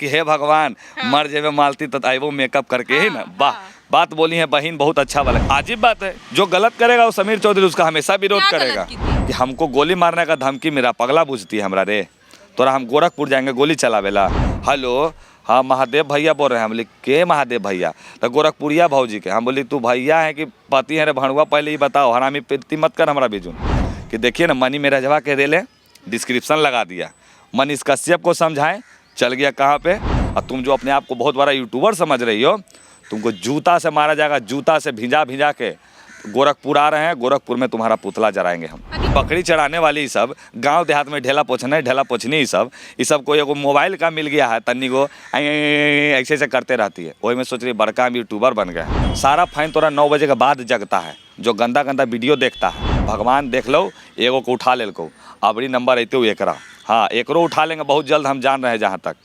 कि हे भगवान मर जेबे मालती तो आइबो मेकअप करके ही ना। वाह, बात बोली है बहन, बहुत अच्छा वाला। अजीब बात है, जो गलत करेगा वो समीर चौधरी उसका हमेशा विरोध क्या गलत करेगा की थी? कि हमको गोली मारने का धमकी मेरा पगला बुझती है हमरा रे। तोरा हम गोरखपुर जाएंगे गोली चलावेला। हेलो, हाँ महादेव भैया बोल रहे हैं। हम बोले के महादेव भैया? तो गोरखपुरिया भौजी के। हम बोली तू भैया है कि पति है रे भणुआ, पहले ही बताओ। हरामी पेटी मत कर हमारा बीजुन। कि देखिए ना मनी मेरा जवा के रेले डिस्क्रिप्शन लगा दिया। मनीष कश्यप को समझाएं, चल गया कहाँ पे। और तुम जो अपने आप को बहुत बड़ा यूट्यूबर समझ रही हो, तुमको जूता से मारा जाएगा, जूता से भिजा भिजा के। गोरखपुर आ रहे हैं, गोरखपुर में तुम्हारा पुतला जराएंगे हम। बकरी चढ़ाने वाली ये सब गांव देहात में ढेला पोछनी ये सब को एगो मोबाइल का मिल गया है, तन्नी को ऐसे ऐसे करते रहती है। वही में सोच रही बड़का हम यूट्यूबर बन गए। सारा फाइन तोरा 9 बजे के बाद जगता है, जो गंदा गंदा वीडियो देखता है। भगवान देख लो, एगो को उठा ले को। अबरी नंबर अतो एकरा। हाँ, एकरो उठा लेंगे बहुत जल्द, हम जान रहे हैं जहाँ तक।